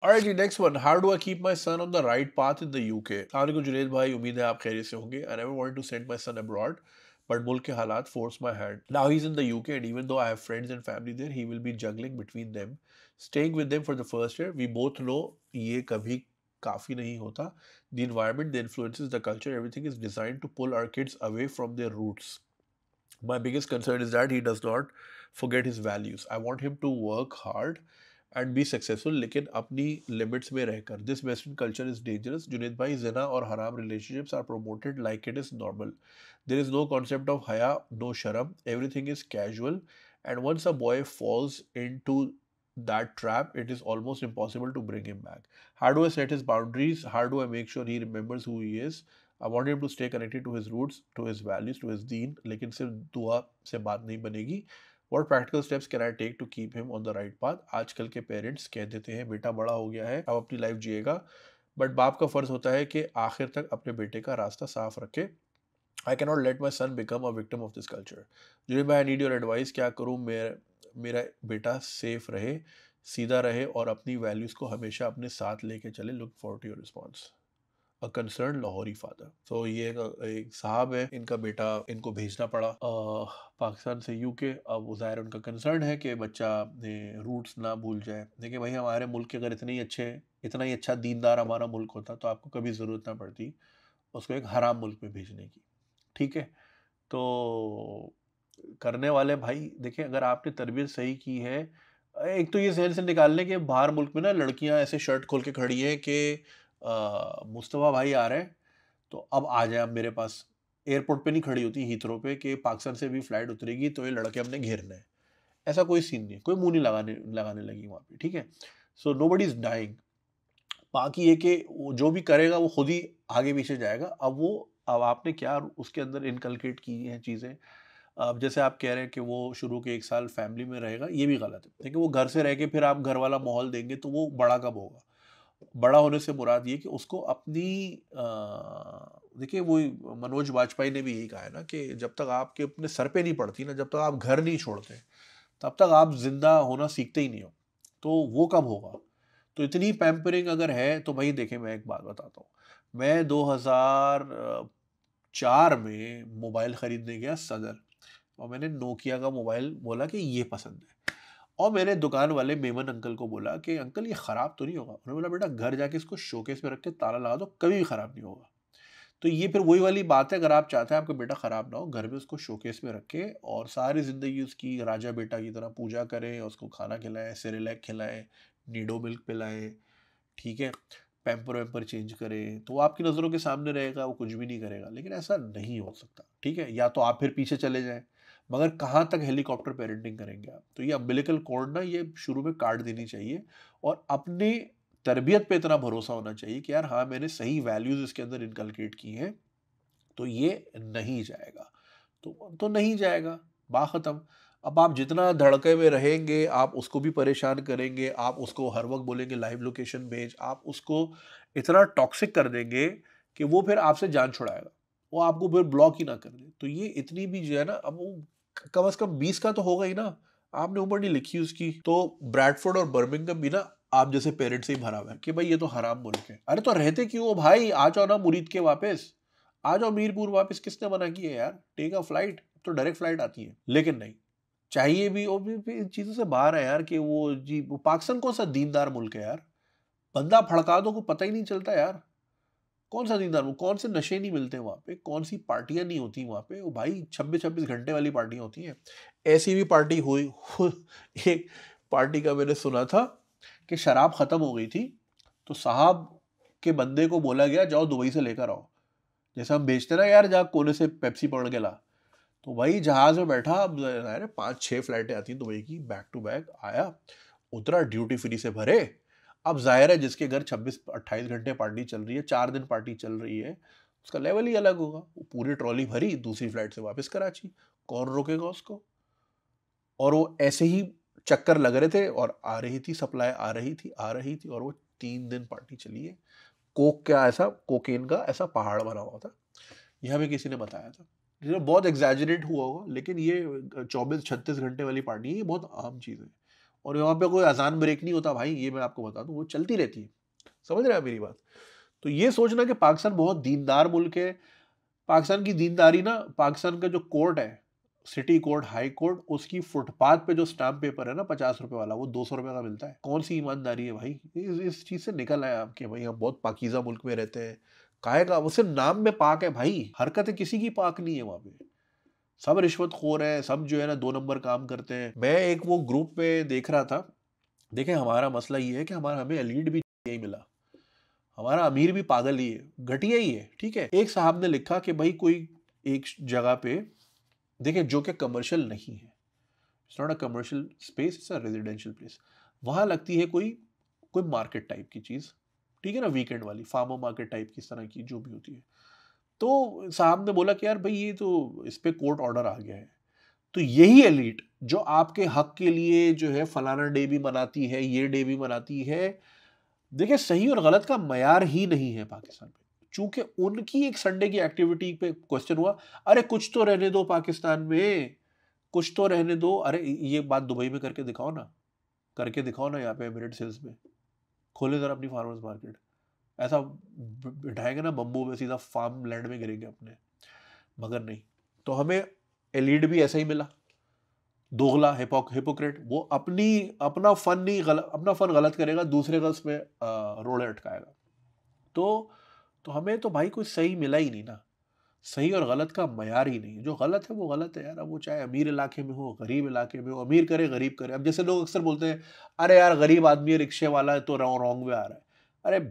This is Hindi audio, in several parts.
Alright ji, next one. How do I keep my son on the right path in the UK? अस्सलामुअलैकुम जुनैद भाई, उम्मीद है आप खैरियत से होंगे. I never wanted to send my son abroad, but मुल्क के हालात force my hand. Now he's in the UK, and even though I have friends and family there, he will be juggling between them. Staying with them for the first year, we both know ये कभी काफ़ी नहीं होता. The environment, the influences, the culture, everything is designed to pull our kids away from their roots. My biggest concern is that he does not forget his values. I want him to work hard and be successful, लेकिन अपनी लिमिट्स में रहकर. This Western culture is dangerous. Junaid भाई, जना और हराम relationships are promoted like it is normal. There is no concept of haya, no sharam. Everything is casual, and once a boy falls into that trap, it is almost impossible to bring him back. How do I set his boundaries? How do I make sure he remembers who he is? I want him to stay connected to his roots, to his values, to his deen, लेकिन सिर्फ दुआ से बात नहीं बनेगी. What practical steps can I take to keep him on the right path? आजकल के पेरेंट्स कह देते हैं बेटा बड़ा हो गया है, अब अपनी लाइफ जिएगा, बट बाप का फर्ज होता है कि आखिर तक अपने बेटे का रास्ता साफ रखे. I cannot let my son become a victim of this culture. Junaid भाई, I need your advice. क्या करूँ मेरा बेटा सेफ रहे, सीधा रहे और अपनी वैल्यूज़ को हमेशा अपने साथ लेके चले. Look forward to your response. A concern Lahori father. तो ये एक साहब है, इनका बेटा इनको भेजना पड़ा पाकिस्तान से यूके. अब वो ज़ाहिर उनका कंसर्न है कि बच्चा ने रूट्स ना भूल जाए. देखिए भाई, हमारे मुल्क के अगर इतना ही अच्छा दीनदार हमारा मुल्क होता तो आपको कभी ज़रूरत ना पड़ती उसको एक हराम मुल्क में भेजने की. ठीक है, तो करने वाले भाई देखिए, अगर आपने तरबियत सही की है, एक तो ये ज़हन से निकाल लें कि बाहर मुल्क में ना लड़कियां ऐसे शर्ट खोल के खड़ी हैं कि मुस्तफ़ा भाई आ रहे हैं तो अब आ जाए आप मेरे पास. एयरपोर्ट पे नहीं खड़ी होती हीथ्रो पे कि पाकिस्तान से भी फ्लाइट उतरेगी तो ये लड़के हमने घेरना है. ऐसा कोई सीन नहीं है, कोई मुंह नहीं लगाने लगाने लगी वहाँ पे. ठीक है, सो नोबडी इज डाइंग. बाकी ये कि वो जो भी करेगा वो खुद ही आगे पीछे जाएगा. अब आपने क्या उसके अंदर इनकलकेट की हैं चीज़ें. अब जैसे आप कह रहे हैं कि वो शुरू के 1 साल फैमिली में रहेगा, ये भी गलत है. देखिए, वो घर से रह के फिर आप घर वाला माहौल देंगे तो वो बड़ा कब होगा? बड़ा होने से मुराद ये कि उसको अपनी देखिए वो मनोज वाजपेयी ने भी यही कहा है ना कि जब तक आपके अपने सर पे नहीं पड़ती ना, जब तक आप घर नहीं छोड़ते, तब तक आप ज़िंदा होना सीखते ही नहीं हो. तो वो कब होगा? तो इतनी पैम्परिंग अगर है तो भाई देखिए, मैं एक बात बताता हूँ. मैं 2004 में मोबाइल खरीदने गया सदर, और मैंने नोकिया का मोबाइल बोला कि ये पसंद है, और मैंने दुकान वाले मेमन अंकल को बोला कि अंकल ये ख़राब तो नहीं होगा? उन्होंने बोला बेटा घर जाके इसको शोकेस में रख के ताला लगा दो, कभी भी ख़राब नहीं होगा. तो ये फिर वही वाली बात है, अगर आप चाहते हैं आपका बेटा ख़राब ना हो, घर में उसको शोकेस में रखें और सारी ज़िंदगी उसकी राजा बेटा की तरह पूजा करें, उसको खाना खिलाएँ, सेरेलैक खिलाएँ, नीडो मिल्क पिलाएँ. ठीक है, पैम्पर वैम्पर चेंज करें, तो वो आपकी नज़रों के सामने रहेगा, वो कुछ भी नहीं करेगा. लेकिन ऐसा नहीं हो सकता. ठीक है, या तो आप फिर पीछे चले जाएँ, मगर कहाँ तक हेलीकॉप्टर पेरेंटिंग करेंगे आप? तो ये अम्बिलिकल कॉर्ड ना ये शुरू में काट देनी चाहिए, और अपनी तरबियत पे इतना भरोसा होना चाहिए कि यार हाँ, मैंने सही वैल्यूज़ इसके अंदर इनकलकेट की हैं, तो ये नहीं जाएगा. तो नहीं जाएगा, बाख़त्म. अब आप जितना धड़के में रहेंगे, आप उसको भी परेशान करेंगे, आप उसको हर वक़्त बोलेंगे लाइव लोकेशन भेज, आप उसको इतना टॉक्सिक कर देंगे कि वो फिर आपसे जान छुड़ाएगा. वो आपको फिर ब्लॉक ही ना कर दे. तो ये इतनी भी जो है ना, अब वो कम से कम 20 का तो होगा ही ना, आपने उम्र नहीं लिखी उसकी. तो ब्रैडफोर्ड और बर्मिंघम भी ना आप जैसे पेरेंट्स से ही भरा हुआ है कि भाई ये तो हराम मुल्क है. अरे तो रहते क्यों हो भाई? आ जाओ ना मुरीद के वापस. आ जाओ मीरपुर वापस. किसने मना किया है यार? Take a flight. तो डायरेक्ट फ्लाइट आती है. लेकिन नहीं चाहिए भी, और भी इन चीज़ों से बाहर है यार कि वो जी वो पाकिस्तान कौन सा दीनदार मुल्क है यार? बंदा भड़का दो को पता ही नहीं चलता यार. कौन सा दीनदार मुल्क? कौन से नशे नहीं मिलते वहाँ पे? कौन सी पार्टियाँ नहीं होती वहाँ पे? वो भाई 26-26 घंटे वाली पार्टियाँ होती हैं. ऐसी भी पार्टी हुई एक पार्टी का मैंने सुना था कि शराब खत्म हो गई थी, तो साहब के बंदे को बोला गया जाओ दुबई से लेकर आओ. जैसे हम बेचते ना यार, जा कोने से पेप्सी पकड़ के ला. तो भाई जहाज में बैठा, अब अरे 5-6 फ्लाइटें आती हैं दुबई की, बैक टू बैक आया, उतरा, ड्यूटी फ्री से भरे. अब जाहिर है जिसके घर 26-28 घंटे पार्टी चल रही है, 4 दिन पार्टी चल रही है, उसका लेवल ही अलग होगा. वो पूरी ट्रॉली भरी, दूसरी फ्लाइट से वापस कराची. कौन रोकेगा उसको? और वो ऐसे ही चक्कर लग रहे थे, और आ रही थी सप्लाई, आ रही थी, और वो 3 दिन पार्टी चली है. कोक का ऐसा, कोकेन का ऐसा पहाड़ बना हुआ था. यह हमें किसी ने बताया था. ये बहुत एग्जैजरेट हुआ होगा, लेकिन ये 24-36 घंटे वाली पार्टी है, ये बहुत आम चीज़ है. और वहाँ पे कोई अजान ब्रेक नहीं होता भाई, ये मैं आपको बता दूं, वो चलती रहती है। समझ रहे हैं मेरी बात? तो ये सोचना कि पाकिस्तान बहुत दीनदार मुल्क है, पाकिस्तान की दीनदारी ना, पाकिस्तान का जो कोर्ट है, सिटी कोर्ट, हाई कोर्ट, उसकी फुटपाथ पे जो स्टाम्प पेपर है ना 50 रुपए वाला, वो 200 रुपए का मिलता है। कौन सी ईमानदारी है भाई? इस चीज से निकल आए आप कि भाई हम बहुत पाकीज़ा मुल्क में रहते हैं। काहे का? वो सिर्फ नाम में पाक है भाई, हरकतें किसी की पाक नहीं है वहां पे। सब रिश्वतखोर है, सब जो है ना 2 नंबर काम करते हैं। मैं एक वो ग्रुप पे देख रहा था, देखें हमारा मसला ये है कि हमें एलीट भी यही मिला, हमारा अमीर भी पागल ही है, घटिया ही है। ठीक है, एक साहब ने लिखा कि भाई कोई एक जगह पे देखें जो कि कमर्शियल नहीं है, it's not a commercial space, it's a residential place, वहां लगती है कोई कोई मार्केट टाइप की चीज, ठीक है ना, वीकेंड वाली फार्मर मार्केट टाइप की, इस तरह की जो भी होती है। तो साहब ने बोला कि यार भाई ये तो इस पे कोर्ट ऑर्डर आ गया है। तो यही एलीट जो आपके हक के लिए जो है फलाना डे भी मनाती है, ये डे भी मनाती है, देखिए सही और गलत का मयार ही नहीं है पाकिस्तान में। चूंकि उनकी एक संडे की एक्टिविटी पे क्वेश्चन हुआ, अरे कुछ तो रहने दो पाकिस्तान में, कुछ तो रहने दो। अरे ये बात दुबई में करके दिखाओ ना, करके दिखाओ ना, यहाँ पे एमिरेट्स हिल्स में खोले जरा अपनी फार्मर्स मार्केट, ऐसा बिठाएंगे ना बम्बू में, सीधा फार्म लैंड में गिरेंगे अपने। मगर नहीं, तो हमें एलीड भी ऐसा ही मिला, दोगला, हिपोक्रेट। वो अपना फन नहीं अपना फन गलत करेगा, दूसरे का उसमें रोड़े अटकाएगा। तो हमें तो भाई कोई सही मिला ही नहीं ना, सही और गलत का मयार ही नहीं है। जो गलत है वो गलत है यार, अब वो चाहे अमीर इलाके में हो, गरीब इलाके में हो, अमीर करे गरीब करे। अब जैसे लोग अक्सर बोलते हैं, अरे यार गरीब आदमी है, रिक्शे वाला है तो रॉन्ग वे आ रहा है। अरे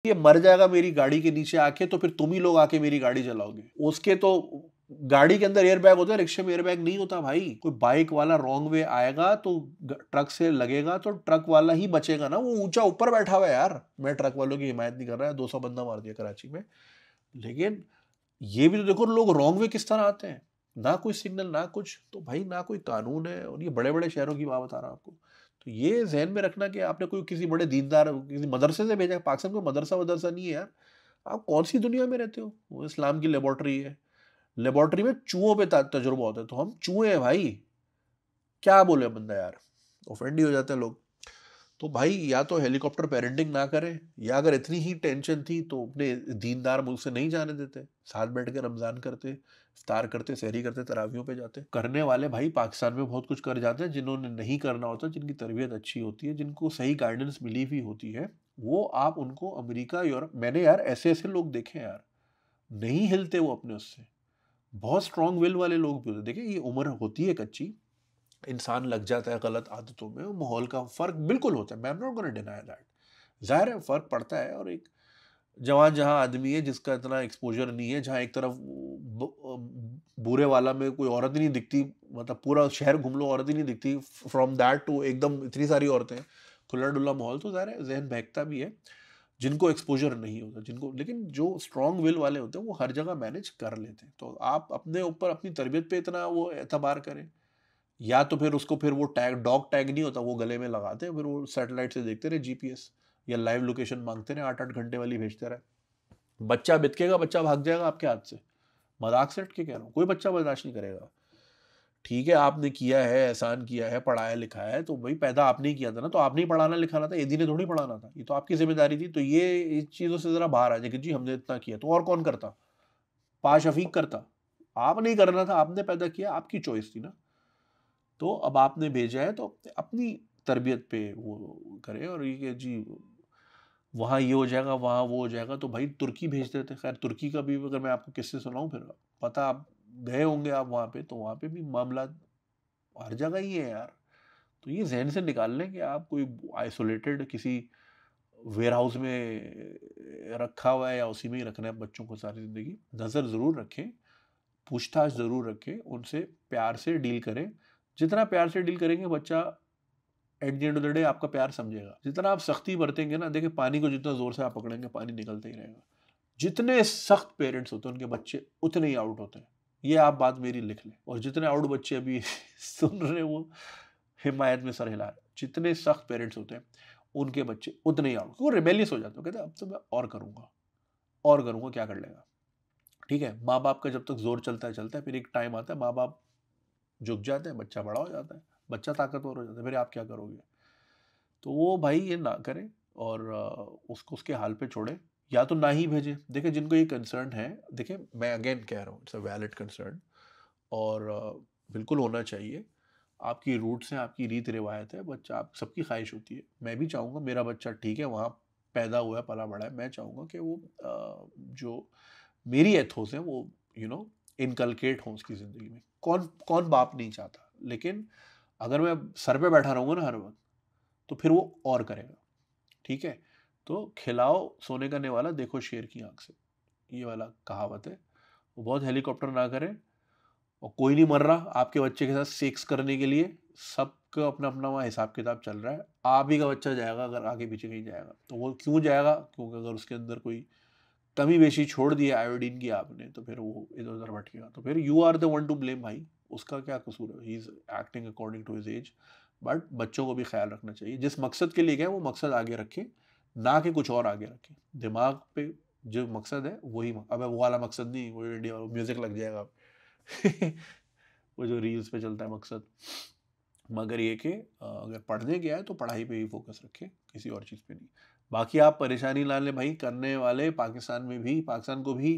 ये मर जाएगा मेरी गाड़ी के नीचे आके, तो फिर तुम ही लोग आके मेरी गाड़ी चलाओगे। उसके तो गाड़ी के अंदर एयर बैग होता है, रिक्शे में एयर बैग नहीं होता भाई। कोई बाइक वाला रॉन्ग वे आएगा तो ट्रक से लगेगा, तो ट्रक वाला ही बचेगा ना, वो ऊंचा ऊपर बैठा हुआ है यार। मैं ट्रक वालों की हिमायत नहीं कर रहा है, 200 बंदा मार दिया कराची में, लेकिन ये भी तो देखो लोग रॉन्ग वे किस तरह आते हैं, ना कोई सिग्नल ना कुछ, तो भाई ना कोई कानून है। और ये बड़े बड़े शहरों की बात बता रहा हूं आपको। तो ये जहन में रखना कि आपने कोई किसी बड़े दीनदार किसी मदरसे से भेजा, पाकिस्तान को मदरसा वदरसा नहीं है यार। आप कौन सी दुनिया में रहते हो? वो इस्लाम की लेबोरेटरी है, लेबोरेटरी में चूहों पे तजुर्बा होता है, तो हम चूहे हैं भाई, क्या बोले बंदा यार, ऑफेंड ही हो जाते हैं लोग। तो भाई या तो हेलीकॉप्टर पेरेंटिंग ना करें, या अगर इतनी ही टेंशन थी तो अपने दीनदार मुल्क से नहीं जाने देते, साथ बैठ के रमजान करते, इफ्तार करते, सहरी करते, तरावियों पे जाते। करने वाले भाई पाकिस्तान में बहुत कुछ कर जाते हैं, जिन्होंने नहीं करना होता, जिनकी तरबियत अच्छी होती है, जिनको सही गाइडेंस मिली हुई होती है, वो आप उनको अमेरिका यूरोप, मैंने यार ऐसे ऐसे लोग देखे यार, नहीं हिलते वो अपने उससे, बहुत स्ट्रांग विल वाले लोग भी होते। देखिए ये उम्र होती है कच्ची, इंसान लग जाता है गलत आदतों में, माहौल का फ़र्क बिल्कुल होता है, मैं am not gonna deny that, ज़ाहिर है फ़र्क पड़ता है। और एक जवान जहाँ आदमी है जिसका इतना एक्सपोजर नहीं है, जहाँ एक तरफ बूरे वाला में कोई औरत ही नहीं दिखती, मतलब पूरा शहर घूम लो औरत ही नहीं दिखती, फ्रॉम दैट टू एकदम इतनी सारी औरतें, खुला डुल्ला माहौल, तो ज़ाहिर है जहन बहकता भी है जिनको एक्सपोजर नहीं होता, जिनको। लेकिन जो स्ट्रॉन्ग विल वाले होते हैं वो हर जगह मैनेज कर लेते हैं। तो आप अपने ऊपर अपनी तरबियत पे इतना वो एतबार करें, या तो फिर उसको फिर वो टैग, डॉग टैग नहीं होता, वो गले में लगाते हैं, फिर वो सैटेलाइट से देखते रहे, जीपीएस या लाइव लोकेशन मांगते रहे, 8-8 घंटे वाली भेजते रहे। बच्चा बितकेगा, बच्चा भाग जाएगा आपके हाथ से, मजाक से हट के कह रहा हूँ, कोई बच्चा बर्दाश्त नहीं करेगा। ठीक है आपने किया है, एहसान किया है, पढ़ाया लिखाया है, तो भाई पैदा आपने ही किया था ना, तो आपने ही पढ़ाना लिखाना था, एदी ने थोड़ी पढ़ाना था, ये तो आपकी जिम्मेदारी थी। तो ये इस चीज़ों से ज़रा बाहर आ जाए कि जी हमने इतना किया, तो और कौन करता? पा शफीक करता? आप नहीं करना था, आपने पैदा किया, आपकी चॉइस थी ना। तो अब आपने भेजा है तो अपनी तरबियत पे वो करें। और ये कि जी वहाँ ये हो जाएगा, वहाँ वो हो जाएगा, तो भाई तुर्की भेज देते। खैर तुर्की का भी अगर मैं आपको किस्से सुनाऊँ, फिर पता आप गए होंगे आप वहाँ पे, तो वहाँ पे भी मामला हर जगह ही है यार। तो ये जहन से निकाल लें कि आप कोई आइसोलेटेड किसी वेयर हाउस में रखा हुआ है, या उसी में ही रखना है बच्चों को सारी ज़िंदगी। नज़र ज़रूर रखें, पूछताछ ज़रूर रखें, उनसे प्यार से डील करें। जितना प्यार से डील करेंगे बच्चा at the end of the day आपका प्यार समझेगा। जितना आप सख्ती बरतेंगे ना, देखिए पानी को जितना जोर से आप पकड़ेंगे पानी निकलता ही रहेगा। जितने सख्त पेरेंट्स होते हैं उनके बच्चे उतने ही आउट होते हैं, ये आप बात मेरी लिख लें। और जितने आउट बच्चे अभी सुन रहे हैं वो हिमायत में सर हिला रहे, जितने सख्त पेरेंट्स होते हैं उनके बच्चे उतने ही आउट, वो रिबेलियस हो जाते हैं, कहते हैं अब तो मैं और करूंगा, और करूंगा, क्या कर लेगा। ठीक है, माँ बाप का जब तक जोर चलता है चलता है, फिर एक टाइम आता है माँ बाप झुक जाते हैं, बच्चा बड़ा हो जाता है, बच्चा ताकतवर हो जाता है, फिर आप क्या करोगे? तो वो भाई ये ना करें और उसको उसके हाल पे छोड़े, या तो ना ही भेजें। देखिए जिनको ये कंसर्न है, देखिए मैं अगेन कह रहा हूँ इट्स अ वैलिड कंसर्न और बिल्कुल होना चाहिए। आपकी रूट्स हैं, आपकी रीत रिवायत है, बच्चा आप सबकी ख्वाहिश होती है। मैं भी चाहूँगा मेरा बच्चा ठीक है वहाँ पैदा हुआ है, पला बड़ा है, मैं चाहूँगा कि वो जो मेरी एथोस हैं वो इनकलकेट हों उसकी ज़िंदगी में। कौन कौन बाप नहीं चाहता, लेकिन अगर मैं सर पे बैठा रहूँगा ना हर वक्त, तो फिर वो और करेगा। ठीक है, तो खिलाओ सोने का निवाला देखो शेर की आंख से, ये वाला कहावत है। वो बहुत हेलीकॉप्टर ना करें, और कोई नहीं मर रहा आपके बच्चे के साथ सेक्स करने के लिए, सबका अपना अपना वहाँ हिसाब किताब चल रहा है। आप ही का बच्चा जाएगा अगर आगे पीछे कहीं जाएगा, तो वो क्यों जाएगा? क्योंकि अगर उसके अंदर कोई कमी बेशी छोड़ दी आयोडीन की आपने, तो फिर वो इधर उधर भटकेगा, तो फिर you are the one to blame भाई। उसका क्या कसूर है? He is acting according to his age. But बच्चों को भी ख्याल रखना चाहिए, जिस मकसद के लिए गए वो मकसद आगे रखें, ना कि कुछ और आगे रखें। दिमाग पे जो मकसद है वही अब वो वाला मकसद नहीं, वो इंडिया म्यूजिक लग जाएगा वो जो रील्स पे चलता है मकसद। मगर ये कि अगर पढ़ने गया है तो पढ़ाई पे ही फोकस रखें, किसी और चीज़ पे नहीं। बाकी आप परेशानी ला लें भाई, करने वाले पाकिस्तान में भी, पाकिस्तान को भी,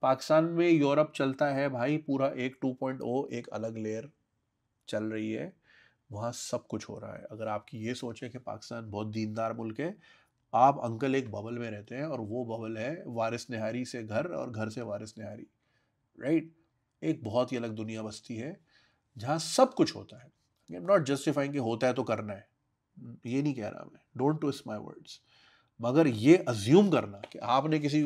पाकिस्तान में यूरोप चलता है भाई पूरा एक 2.0, एक अलग लेयर चल रही है, वहाँ सब कुछ हो रहा है। अगर आपकी ये सोच है कि पाकिस्तान बहुत दीनदार मुल्क है, आप अंकल एक बबल में रहते हैं, और वो बबल है वारिस निहारी से घर और घर से वारिस निहारी, राइट? एक बहुत ही अलग दुनिया बसती है जहाँ सब कुछ होता है। आई एम नॉट जस्टिफाइंग कि होता है तो करना है, ये नहीं कह रहा मैं, डोंट ट्विस्ट माई वर्ड्स। मगर ये अज्यूम करना कि आपने किसी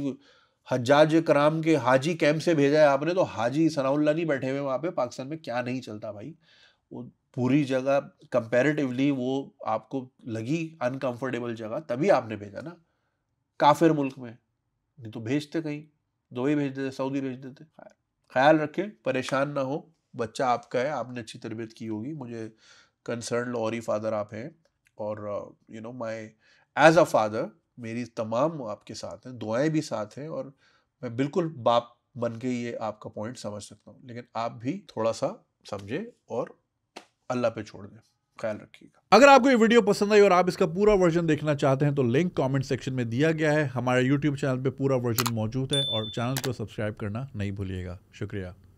हज्जाज कराम के हाजी कैंप से भेजा है आपने, तो हाजी सनाउल्लाह नहीं बैठे हुए वहाँ पे। पाकिस्तान में क्या नहीं चलता भाई, वो पूरी जगह कंपैरेटिवली वो आपको लगी अनकंफर्टेबल जगह, तभी आपने भेजा ना काफिर मुल्क में। नहीं तो भेजते कहीं, दुबई भेज देते, सऊदी भेज देते। ख्याल रखें, परेशान ना हो, बच्चा आपका है, आपने अच्छी तरबियत की होगी। मुझे कंसर्न लॉरी फादर आप हैं, और माय एज अ फादर मेरी तमाम आपके साथ हैं, दुआएं भी साथ हैं, और मैं बिल्कुल बाप बन के ये आपका पॉइंट समझ सकता हूँ, लेकिन आप भी थोड़ा सा समझे और अल्लाह पे छोड़ दें। ख्याल रखिएगा। अगर आपको ये वीडियो पसंद आई और आप इसका पूरा वर्जन देखना चाहते हैं तो लिंक कमेंट सेक्शन में दिया गया है। हमारे यूट्यूब चैनल पे पूरा वर्जन मौजूद है और चैनल को सब्सक्राइब करना नहीं भूलिएगा। शुक्रिया।